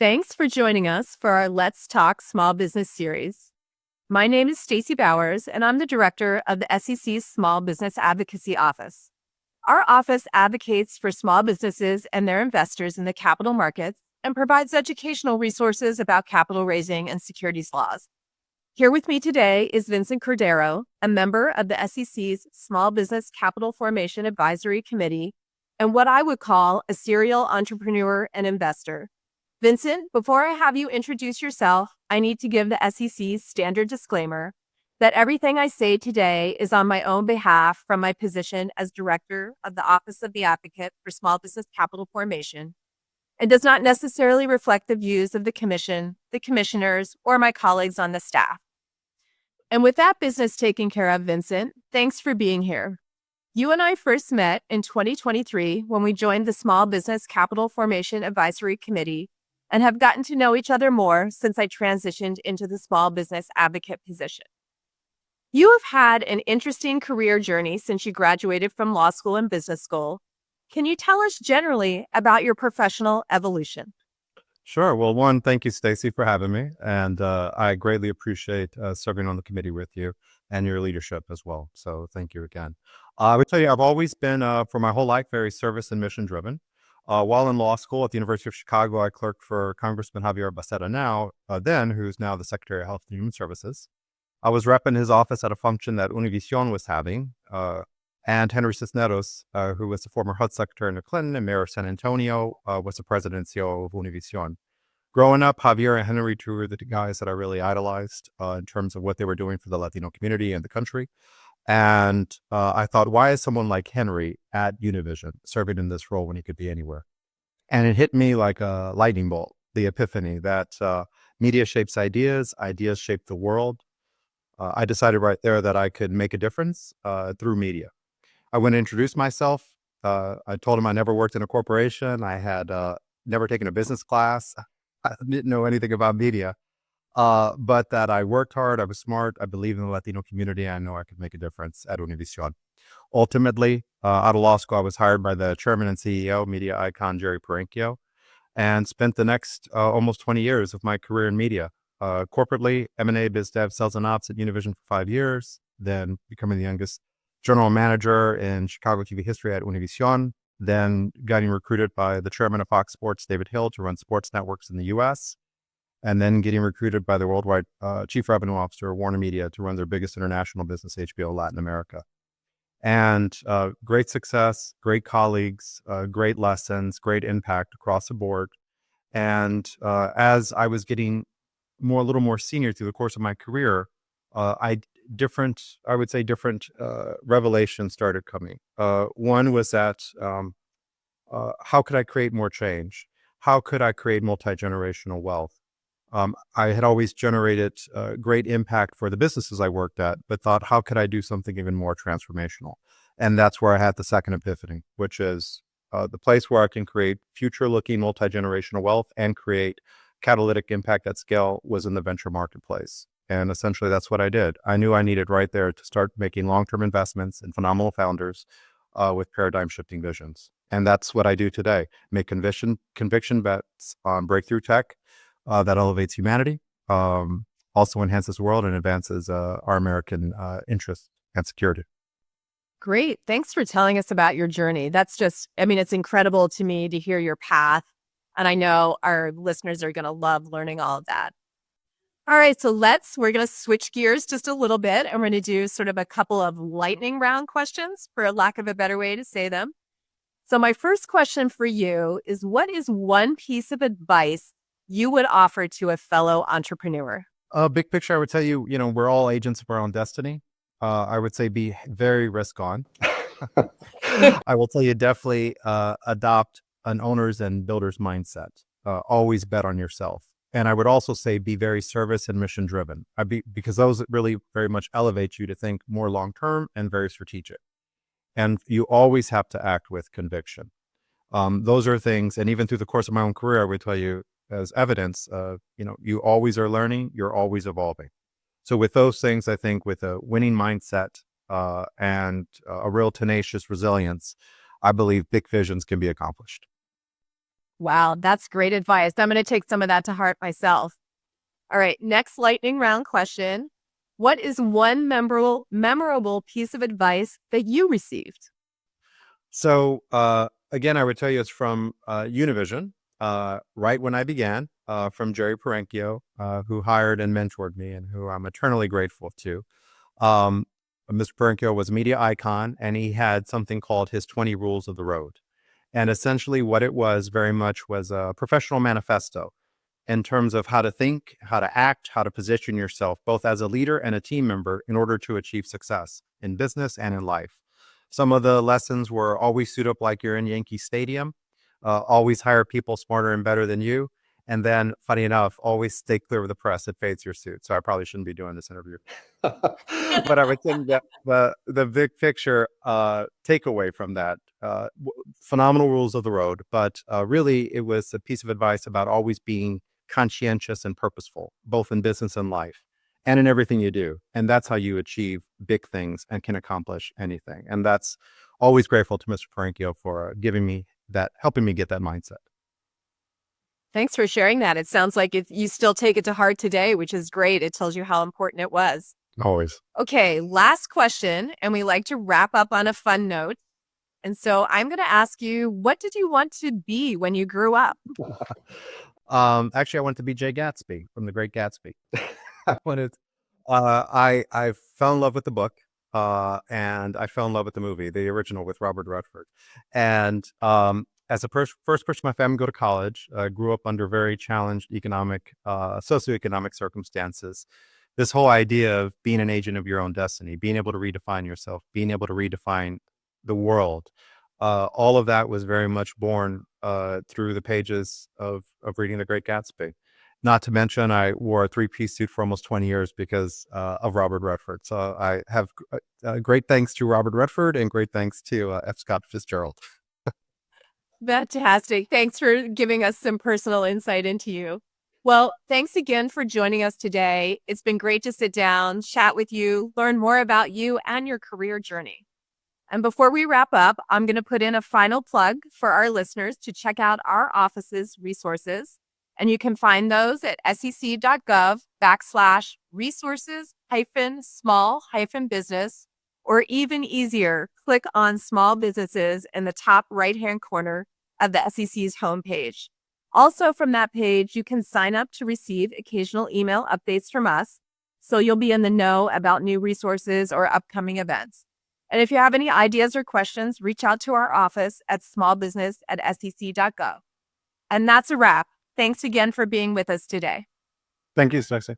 Thanks for joining us for our Let's Talk Small Business series. My name is Stacy Bowers, and I'm the director of the SEC's Small Business Advocacy Office. Our office advocates for small businesses and their investors in the capital markets and provides educational resources about capital raising and securities laws. Here with me today is Vincent Cordero, a member of the SEC's Small Business Capital Formation Advisory Committee and what I would call a serial entrepreneur and investor. Vincent, before I have you introduce yourself, I need to give the SEC's standard disclaimer that everything I say today is on my own behalf from my position as Director of the Office of the Advocate for Small Business Capital Formation and does not necessarily reflect the views of the Commission, the Commissioners, or my colleagues on the staff. And with that business taken care of, Vincent, thanks for being here. You and I first met in 2023 when we joined the Small Business Capital Formation Advisory Committee and have gotten to know each other more since I transitioned into the small business advocate position. You have had an interesting career journey since you graduated from law school and business school. Can you tell us generally about your professional evolution? Sure. Well, one, thank you, Stacy, for having me. And I greatly appreciate serving on the committee with you and your leadership as well. So thank you again. I would tell you, I've always been, for my whole life, very service and mission driven. While in law school at the University of Chicago, I clerked for Congressman Javier Becerra who's now the Secretary of Health and Human Services. I was repping his office at a function that Univision was having, and Henry Cisneros, who was the former HUD Secretary under Clinton and Mayor of San Antonio, was the president and CEO of Univision. Growing up, Javier and Henry, two were the guys that I really idolized in terms of what they were doing for the Latino community and the country. And I thought, why is someone like Henry at Univision serving in this role when he could be anywhere? And it hit me like a lightning bolt, the epiphany that media shapes ideas, ideas shape the world. I decided right there that I could make a difference through media. I went and introduced myself. I told him I never worked in a corporation. I had never taken a business class. I didn't know anything about media. But that I worked hard, I was smart, I believe in the Latino community, I know I could make a difference at Univision. Ultimately, out of law school, I was hired by the chairman and CEO, media icon Jerry Parenchio, and spent the next almost 20 years of my career in media. Corporately, M&A, biz dev, sales and ops at Univision for 5 years, then becoming the youngest general manager in Chicago TV history at Univision, then getting recruited by the chairman of Fox Sports, David Hill, to run sports networks in the U.S., and then getting recruited by the worldwide chief revenue officer, Warner Media, to run their biggest international business, HBO Latin America. And great success, great colleagues, great lessons, great impact across the board. And as I was getting a little more senior through the course of my career, different revelations started coming. One was that how could I create more change? How could I create multi-generational wealth? I had always generated great impact for the businesses I worked at, but thought, how could I do something even more transformational? And that's where I had the second epiphany, which is the place where I can create future-looking multi-generational wealth and create catalytic impact at scale was in the venture marketplace. And essentially, that's what I did. I knew I needed right there to start making long-term investments in phenomenal founders with paradigm-shifting visions. And that's what I do today, make conviction bets on breakthrough tech that elevates humanity, also enhances the world and advances our American interests and security. Great. Thanks for telling us about your journey. It's incredible to me to hear your path. And I know our listeners are going to love learning all of that. All right, so we're going to switch gears just a little bit, and we're going to do sort of a couple of lightning round questions, for lack of a better way to say them. So my first question for you is, what is one piece of advice you would offer to a fellow entrepreneur? Big picture, I would tell you, we're all agents of our own destiny. I would say be very risk on. I will tell you, definitely adopt an owner's and builder's mindset. Always bet on yourself. And I would also say be very service and mission driven, because those really very much elevate you to think more long-term and very strategic. And you always have to act with conviction. Those are things, and even through the course of my own career, I would tell you as evidence, you always are learning, you're always evolving. So with those things, I think with a winning mindset and a real tenacious resilience, I believe big visions can be accomplished. Wow, that's great advice. I'm going to take some of that to heart myself. All right, next lightning round question. What is one memorable piece of advice that you received? So again, I would tell you it's from Univision, right when I began, from Jerry Parenchio, who hired and mentored me and who I'm eternally grateful to. Um, Mr. Parenchio was a media icon, and he had something called his 20 Rules of the Road. And essentially what it was very much was a professional manifesto in terms of how to think, how to act, how to position yourself, both as a leader and a team member in order to achieve success in business and in life. Some of the lessons were always suit up like you're in Yankee Stadium, always hire people smarter and better than you. And then, funny enough, always stay clear of the press. It fades your suit. So I probably shouldn't be doing this interview. But I would think that the big picture takeaway from that, phenomenal rules of the road, but really it was a piece of advice about always being conscientious and purposeful, both in business and life and in everything you do. And that's how you achieve big things and can accomplish anything. And that's always grateful to Mr. Parenchio for giving me that, helping me get that mindset. Thanks for sharing that. It sounds like you still take it to heart today, which is great. It tells you how important it was. Always. Okay, last question, and we like to wrap up on a fun note. And so I'm going to ask you, what did you want to be when you grew up? Actually, I wanted to be Jay Gatsby from The Great Gatsby. I wanted, I fell in love with the book, and I fell in love with the movie, the original with Robert Redford. And as a first person in my family to go to college, grew up under very challenged socioeconomic circumstances. This whole idea of being an agent of your own destiny, being able to redefine yourself, being able to redefine the world, all of that was very much born through the pages of reading The Great Gatsby. Not to mention, I wore a three-piece suit for almost 20 years because of Robert Redford. So I have great thanks to Robert Redford and great thanks to F. Scott Fitzgerald. Fantastic. Thanks for giving us some personal insight into you. Well, thanks again for joining us today. It's been great to sit down, chat with you, learn more about you and your career journey. And before we wrap up, I'm going to put in a final plug for our listeners to check out our office's resources. And you can find those at sec.gov/resources-small-business, or even easier, click on small businesses in the top right-hand corner of the SEC's homepage. Also from that page, you can sign up to receive occasional email updates from us, so you'll be in the know about new resources or upcoming events. And if you have any ideas or questions, reach out to our office at smallbusiness@sec.gov. And that's a wrap. Thanks again for being with us today. Thank you, Stacey.